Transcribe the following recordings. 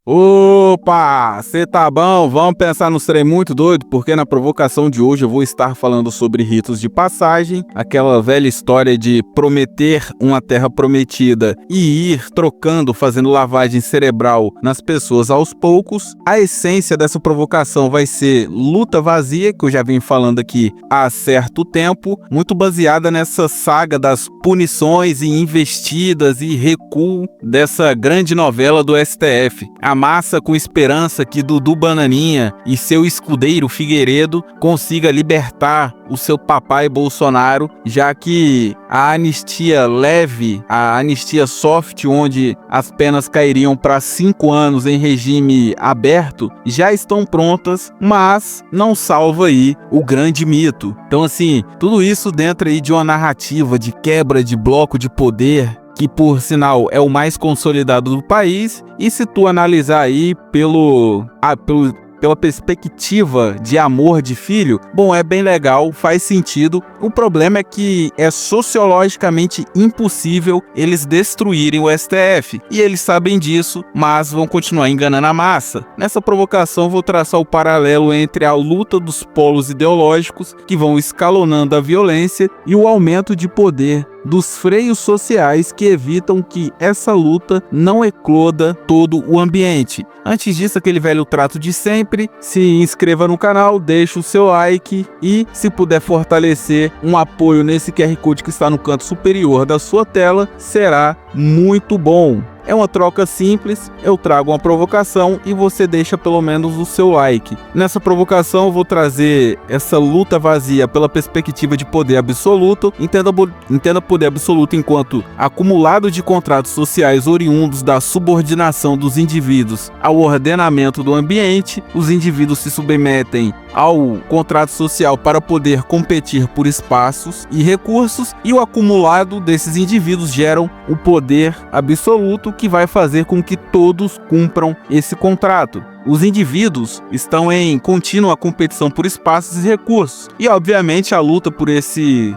Opa, cê tá bom? Vamos pensar num trem muito doido, porque na provocação de hoje eu vou estar falando sobre ritos de passagem, aquela velha história de prometer uma terra prometida e ir trocando, fazendo lavagem cerebral nas pessoas aos poucos. A essência dessa provocação vai ser luta vazia, que eu já venho falando aqui há certo tempo, muito baseada nessa saga das punições e investidas e recuo dessa grande novela do STF. A massa com esperança que Dudu Bananinha e seu escudeiro Figueiredo consiga libertar o seu papai Bolsonaro, já que a anistia leve, a anistia soft, onde as penas cairiam para 5 anos em regime aberto, já estão prontas, mas não salva aí o grande mito. Então assim, tudo isso dentro aí de uma narrativa de quebra de bloco de poder, que por sinal é o mais consolidado do país, e se tu analisar aí pela perspectiva de amor de filho, bom, é bem legal, faz sentido. O problema é que é sociologicamente impossível eles destruírem o STF, e eles sabem disso, mas vão continuar enganando a massa. Nessa provocação vou traçar o paralelo entre a luta dos polos ideológicos, que vão escalonando a violência, e o aumento de poder dos freios sociais que evitam que essa luta não ecloda todo o ambiente. Antes disso, aquele velho trato de sempre: se inscreva no canal, deixe o seu like e, se puder fortalecer um apoio nesse QR Code que está no canto superior da sua tela, será muito bom. É uma troca simples, eu trago uma provocação e você deixa pelo menos o seu like. Nessa provocação eu vou trazer essa luta vazia pela perspectiva de poder absoluto. Entenda poder absoluto enquanto acumulado de contratos sociais oriundos da subordinação dos indivíduos ao ordenamento do ambiente. Os indivíduos se submetem ao contrato social para poder competir por espaços e recursos, e o acumulado desses indivíduos geram o poder absoluto, que vai fazer com que todos cumpram esse contrato. Os indivíduos estão em contínua competição por espaços e recursos, e obviamente a luta por esses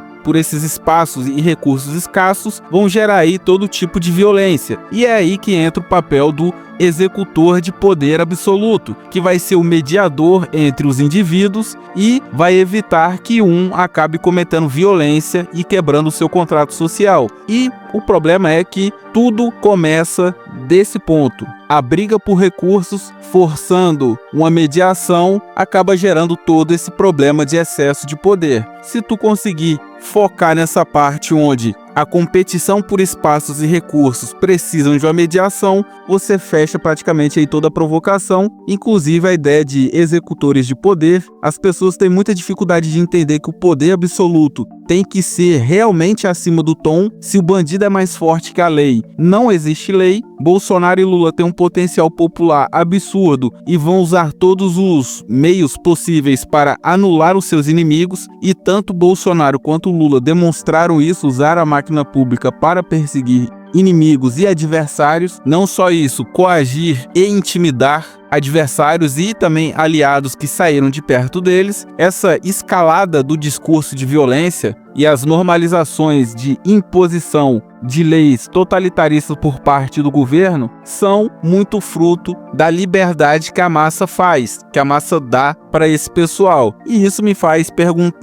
espaços e recursos escassos vão gerar aí todo tipo de violência. E é aí que entra o papel do executor de poder absoluto, que vai ser o mediador entre os indivíduos e vai evitar que um acabe cometendo violência e quebrando o seu contrato social. E o problema é que tudo começa desse ponto. A briga por recursos, forçando uma mediação, acaba gerando todo esse problema de excesso de poder. Se tu conseguir focar nessa parte onde a competição por espaços e recursos precisam de uma mediação, você fecha praticamente aí toda a provocação, inclusive a ideia de executores de poder. As pessoas têm muita dificuldade de entender que o poder absoluto tem que ser realmente acima do tom. Se o bandido é mais forte que a lei, não existe lei. Bolsonaro e Lula têm um potencial popular absurdo e vão usar todos os meios possíveis para anular os seus inimigos, e tanto Bolsonaro quanto Lula demonstraram isso, usaram a máquina pública para perseguir inimigos e adversários. Não só isso, coagir e intimidar adversários e também aliados que saíram de perto deles. Essa escalada do discurso de violência e as normalizações de imposição de leis totalitaristas por parte do governo são muito fruto da liberdade que a massa faz, que a massa dá para esse pessoal. E isso me faz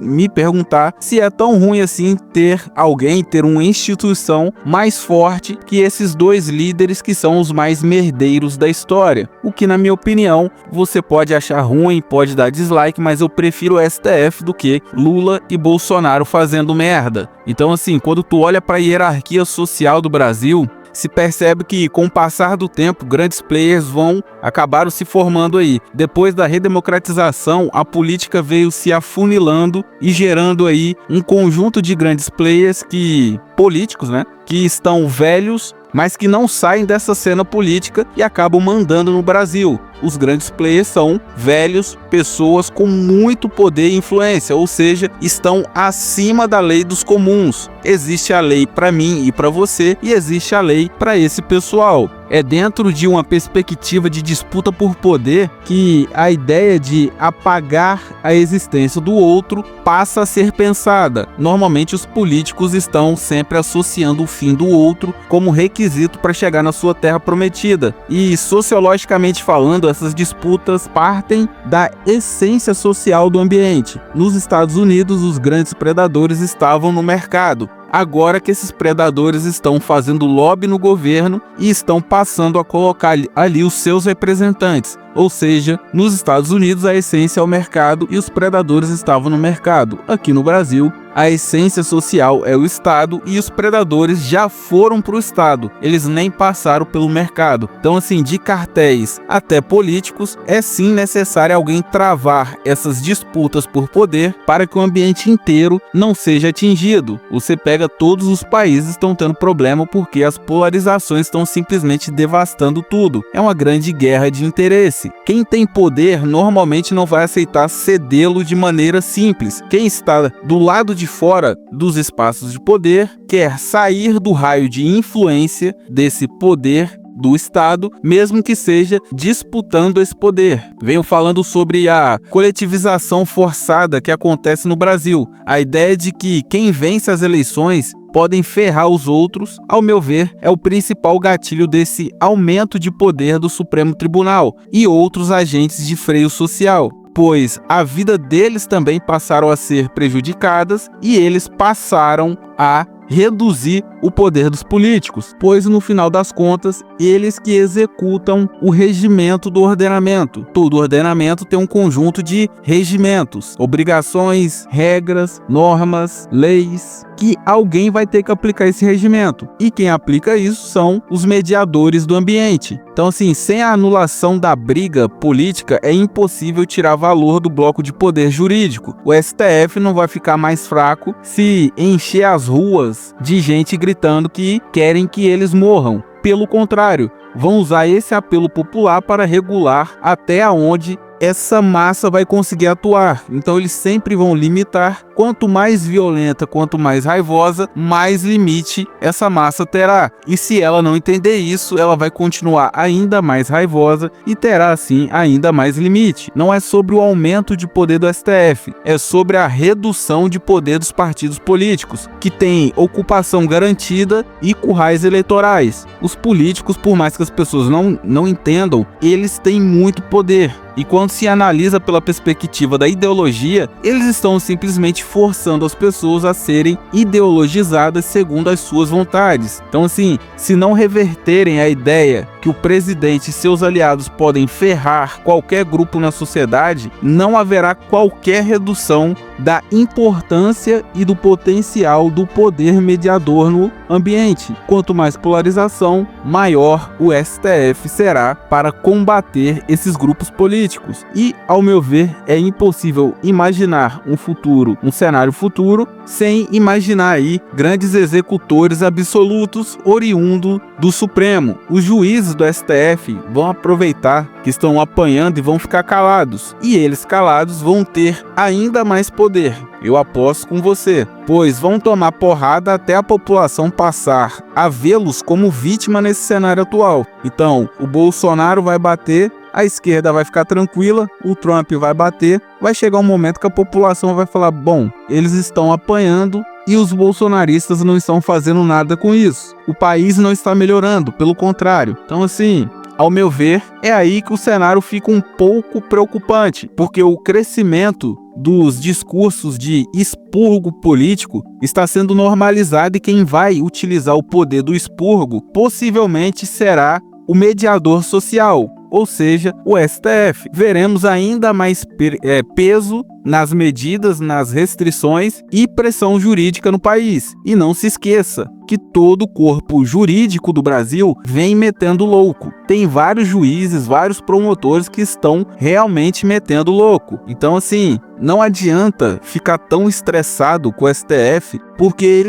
me perguntar se é tão ruim assim ter uma instituição mais forte que esses dois líderes que são os mais merdeiros da história. O que, na minha opinião, você pode achar ruim, pode dar dislike, mas eu prefiro o STF do que Lula e Bolsonaro fazendo merda. Então assim, quando tu olha para a hierarquia social do Brasil, se percebe que, com o passar do tempo, grandes players acabaram se formando aí. Depois da redemocratização, a política veio se afunilando e gerando aí um conjunto de grandes players políticos, né, que estão velhos, mas que não saem dessa cena política e acabam mandando no Brasil. os grandes players são velhos, pessoas com muito poder e influência, ou seja, estão acima da lei dos comuns. Existe a lei para mim e para você, e existe a lei para esse pessoal. É dentro de uma perspectiva de disputa por poder que a ideia de apagar a existência do outro passa a ser pensada. Normalmente os políticos estão sempre associando o fim do outro como requisito para chegar na sua terra prometida. E sociologicamente falando, essas disputas partem da essência social do ambiente. Nos Estados Unidos, os grandes predadores estavam no mercado. Agora que esses predadores estão fazendo lobby no governo e estão passando a colocar ali os seus representantes. Ou seja, nos Estados Unidos a essência é o mercado e os predadores estavam no mercado. Aqui no Brasil, a essência social é o Estado e os predadores já foram para o Estado. Eles nem passaram pelo mercado. Então, assim, de cartéis até políticos, é sim necessário alguém travar essas disputas por poder para que o ambiente inteiro não seja atingido. Você pega todos os países estão tendo problema porque as polarizações estão simplesmente devastando tudo. É uma grande guerra de interesse. Quem tem poder normalmente não vai aceitar cedê-lo de maneira simples. Quem está do lado de fora dos espaços de poder quer sair do raio de influência desse poder do Estado, mesmo que seja disputando esse poder. Venho falando sobre a coletivização forçada que acontece no Brasil. A ideia de que quem vence as eleições podem ferrar os outros, ao meu ver, é o principal gatilho desse aumento de poder do Supremo Tribunal e outros agentes de freio social, pois a vida deles também passaram a ser prejudicadas e eles passaram a reduzir o poder dos políticos, pois no final das contas, eles que executam o regimento do ordenamento. Todo ordenamento tem um conjunto de regimentos, obrigações, regras, normas, leis, que alguém vai ter que aplicar esse regimento. E quem aplica isso são os mediadores do ambiente. Então, assim, sem a anulação da briga política, é impossível tirar valor do bloco de poder jurídico. O STF não vai ficar mais fraco se encher as ruas de gente gritando que querem que eles morram. Pelo contrário, vão usar esse apelo popular para regular até onde essa massa vai conseguir atuar. Então eles sempre vão limitar. Quanto mais violenta, quanto mais raivosa, mais limite essa massa terá. E se ela não entender isso, ela vai continuar ainda mais raivosa e terá assim ainda mais limite. Não é sobre o aumento de poder do STF, é sobre a redução de poder dos partidos políticos, que têm ocupação garantida e currais eleitorais. Os políticos, por mais que as pessoas não entendam, eles têm muito poder. E quando se analisa pela perspectiva da ideologia, eles estão simplesmente forçando as pessoas a serem ideologizadas segundo as suas vontades. Então, assim, se não reverterem a ideia que o presidente e seus aliados podem ferrar qualquer grupo na sociedade, não haverá qualquer redução da importância e do potencial do poder mediador no ambiente. Quanto mais polarização, maior o STF será para combater esses grupos políticos. E, ao meu ver, é impossível imaginar um cenário futuro, sem imaginar aí grandes executores absolutos oriundo do Supremo. Os juízes do STF vão aproveitar que estão apanhando e vão ficar calados. E eles calados vão ter ainda mais poder. Eu aposto com você, pois vão tomar porrada até a população passar a vê-los como vítima nesse cenário atual. Então, o Bolsonaro vai bater, a esquerda vai ficar tranquila, o Trump vai bater, vai chegar um momento que a população vai falar, bom, eles estão apanhando e os bolsonaristas não estão fazendo nada com isso. O país não está melhorando, pelo contrário. Então, assim, ao meu ver, é aí que o cenário fica um pouco preocupante, porque o crescimento dos discursos de expurgo político está sendo normalizado e quem vai utilizar o poder do expurgo possivelmente será o mediador social, ou seja, o STF. Veremos ainda mais peso nas medidas, nas restrições e pressão jurídica no país. E não se esqueça que todo o corpo jurídico do Brasil vem metendo louco. Tem vários juízes, vários promotores que estão realmente metendo louco. Então, assim, não adianta ficar tão estressado com o STF, porque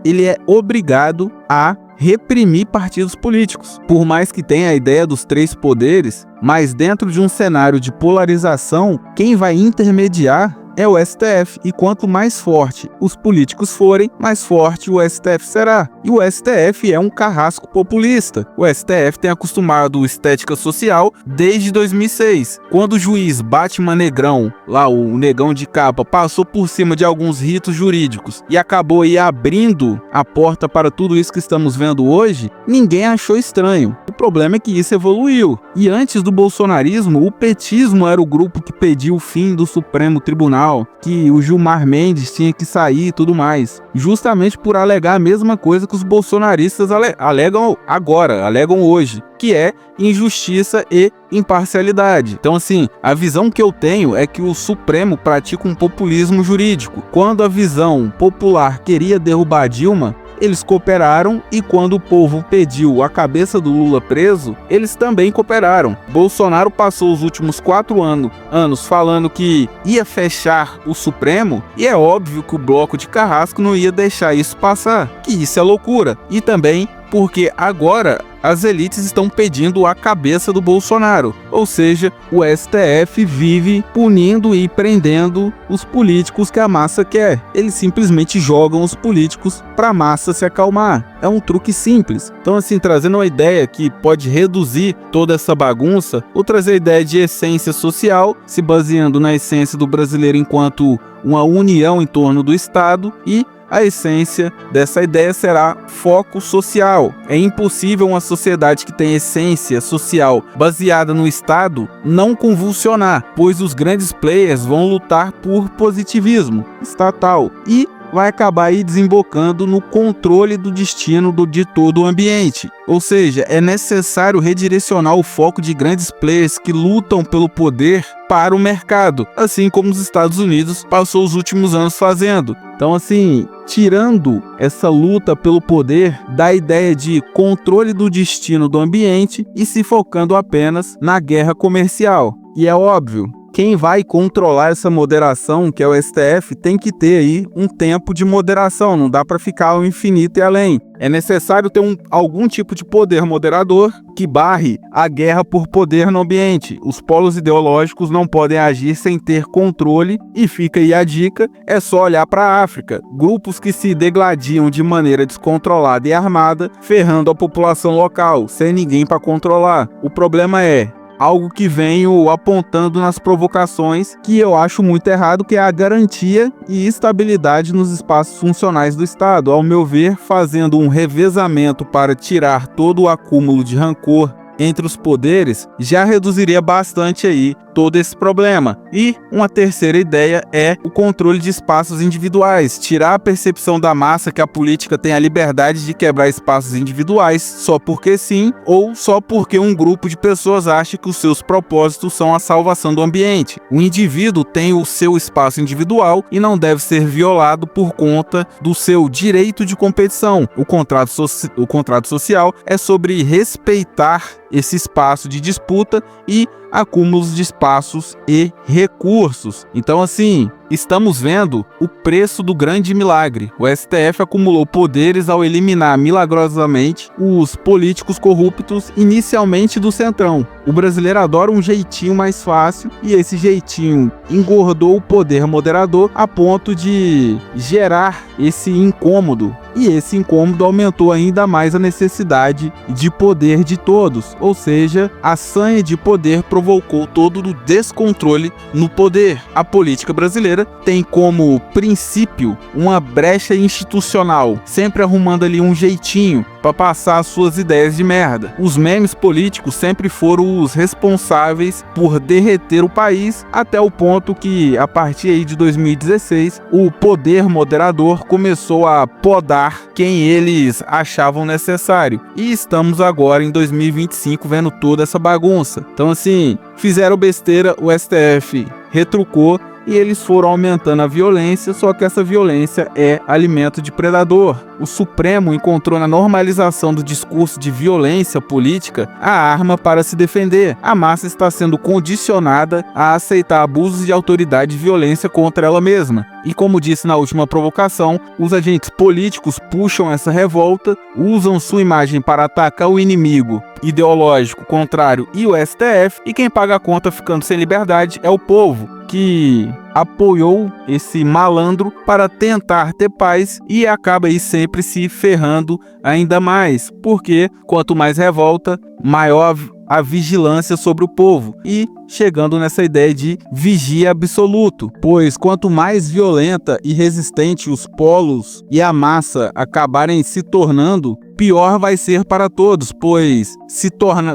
ele é obrigado a reprimir partidos políticos. Por mais que tenha a ideia dos 3 poderes, mas dentro de um cenário de polarização, quem vai intermediar é o STF, e quanto mais forte os políticos forem, mais forte o STF será. E o STF é um carrasco populista. O STF tem acostumado estética social desde 2006. Quando o juiz Batman Negrão, lá o negão de capa, passou por cima de alguns ritos jurídicos e acabou aí abrindo a porta para tudo isso que estamos vendo hoje, ninguém achou estranho. O problema é que isso evoluiu. E antes do bolsonarismo, o petismo era o grupo que pediu o fim do Supremo Tribunal, que o Gilmar Mendes tinha que sair e tudo mais, justamente por alegar a mesma coisa que os bolsonaristas alegam agora, alegam hoje, que é injustiça e imparcialidade. Então, assim, a visão que eu tenho é que o Supremo pratica um populismo jurídico. Quando a visão popular queria derrubar Dilma, eles cooperaram, e quando o povo pediu a cabeça do Lula preso, eles também cooperaram. Bolsonaro passou os últimos 4 anos falando que ia fechar o Supremo, e é óbvio que o bloco de carrasco não ia deixar isso passar, que isso é loucura. E também porque agora as elites estão pedindo a cabeça do Bolsonaro, ou seja, o STF vive punindo e prendendo os políticos que a massa quer. Eles simplesmente jogam os políticos para a massa se acalmar. É um truque simples. Então, assim, trazendo uma ideia que pode reduzir toda essa bagunça, ou trazer a ideia de essência social, se baseando na essência do brasileiro enquanto uma união em torno do Estado, e a essência dessa ideia será foco social. É impossível uma sociedade que tem essência social baseada no Estado não convulsionar, pois os grandes players vão lutar por positivismo estatal e vai acabar aí desembocando no controle do destino de todo o ambiente. Ou seja, é necessário redirecionar o foco de grandes players que lutam pelo poder para o mercado, assim como os Estados Unidos passou os últimos anos fazendo. Então, assim, tirando essa luta pelo poder da ideia de controle do destino do ambiente e se focando apenas na guerra comercial. E é óbvio, quem vai controlar essa moderação, que é o STF, tem que ter aí um tempo de moderação, não dá para ficar ao infinito e além. É necessário ter algum tipo de poder moderador que barre a guerra por poder no ambiente. Os polos ideológicos não podem agir sem ter controle, e fica aí a dica, é só olhar para a África. Grupos que se degladiam de maneira descontrolada e armada, ferrando a população local, sem ninguém para controlar. O problema é algo que venho apontando nas provocações, que eu acho muito errado, que é a garantia e estabilidade nos espaços funcionais do Estado. Ao meu ver, fazendo um revezamento para tirar todo o acúmulo de rancor entre os poderes, já reduziria bastante aí todo esse problema. E uma terceira ideia é o controle de espaços individuais, tirar a percepção da massa que a política tem a liberdade de quebrar espaços individuais só porque sim, ou só porque um grupo de pessoas acha que os seus propósitos são a salvação do ambiente. O indivíduo tem o seu espaço individual e não deve ser violado por conta do seu direito de competição. O contrato social é sobre respeitar esse espaço de disputa e acúmulos de espaços e recursos. Então, assim, estamos vendo o preço do grande milagre. O STF acumulou poderes ao eliminar milagrosamente os políticos corruptos, inicialmente do Centrão. O brasileiro adora um jeitinho mais fácil, e esse jeitinho engordou o poder moderador a ponto de gerar esse incômodo. E esse incômodo aumentou ainda mais a necessidade de poder de todos, ou seja, a sanha de poder provocou todo o descontrole no poder. A política brasileira tem como princípio uma brecha institucional, sempre arrumando ali um jeitinho para passar as suas ideias de merda. Os memes políticos sempre foram os responsáveis por derreter o país, até o ponto que, a partir aí de 2016, o poder moderador começou a podar quem eles achavam necessário. E estamos agora em 2025 vendo toda essa bagunça. Então, assim, fizeram besteira, o STF retrucou e eles foram aumentando a violência, só que essa violência é alimento de predador. O Supremo encontrou na normalização do discurso de violência política a arma para se defender. A massa está sendo condicionada a aceitar abusos de autoridade e violência contra ela mesma. E como disse na última provocação, os agentes políticos puxam essa revolta, usam sua imagem para atacar o inimigo ideológico contrário e o STF, e quem paga a conta ficando sem liberdade é o povo, que apoiou esse malandro para tentar ter paz e acaba aí sempre se ferrando ainda mais, porque quanto mais revolta, maior a vigilância sobre o povo, e chegando nessa ideia de vigia absoluto, pois quanto mais violenta e resistente os polos e a massa acabarem se tornando, pior vai ser para todos, pois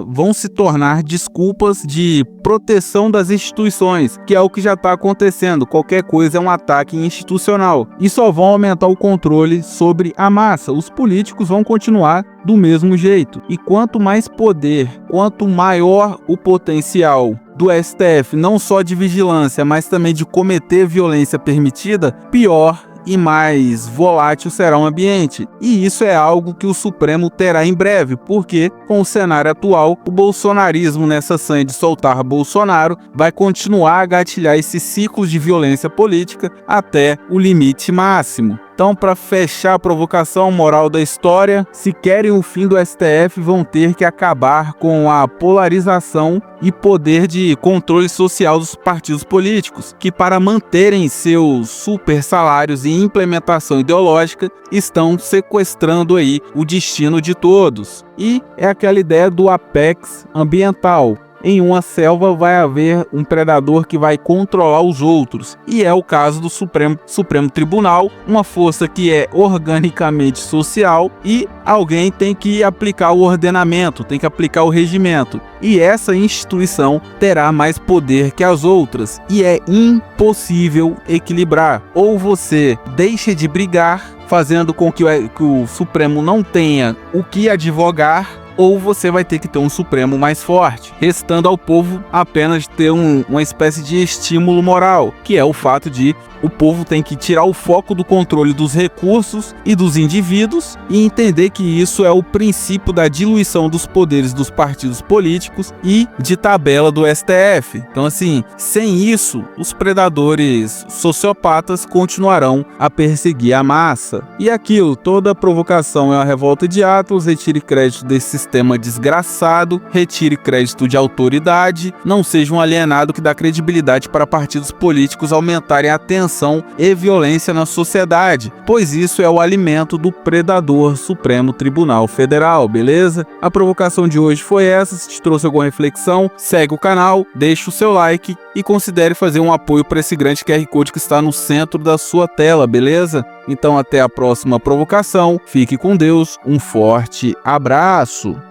vão se tornar desculpas de proteção das instituições, que é o que já está acontecendo. Qualquer coisa é um ataque institucional, e só vão aumentar o controle sobre a massa. Os políticos vão continuar do mesmo jeito, e quanto mais poder, quanto maior o potencial do STF, não só de vigilância, mas também de cometer violência permitida, pior e mais volátil será o ambiente. E isso é algo que o Supremo terá em breve, porque com o cenário atual, o bolsonarismo nessa sanha de soltar Bolsonaro vai continuar a gatilhar esses ciclos de violência política até o limite máximo. Então, para fechar a provocação moral da história, se querem o fim do STF, vão ter que acabar com a polarização e poder de controle social dos partidos políticos, que para manterem seus super salários e implementação ideológica, estão sequestrando aí o destino de todos. E é aquela ideia do apex ambiental. Em uma selva vai haver um predador que vai controlar os outros, e é o caso do Supremo Tribunal, uma força que é organicamente social, e alguém tem que aplicar o ordenamento, tem que aplicar o regimento, e essa instituição terá mais poder que as outras, e é impossível equilibrar. Ou você deixa de brigar, fazendo com que o Supremo não tenha o que advogar, ou você vai ter que ter um Supremo mais forte, restando ao povo apenas ter uma espécie de estímulo moral, que é o fato de o povo tem que tirar o foco do controle dos recursos e dos indivíduos e entender que isso é o princípio da diluição dos poderes dos partidos políticos e de tabela do STF. Então, assim, sem isso, os predadores sociopatas continuarão a perseguir a massa. E aquilo, toda provocação é uma revolta de Atlas, retire crédito desse sistema desgraçado, retire crédito de autoridade, não seja um alienado que dá credibilidade para partidos políticos aumentarem a tensão e violência na sociedade, pois isso é o alimento do predador Supremo Tribunal Federal, beleza? A provocação de hoje foi essa. Se te trouxe alguma reflexão, segue o canal, deixa o seu like e considere fazer um apoio para esse grande QR Code que está no centro da sua tela, beleza? Então até a próxima provocação, fique com Deus, um forte abraço!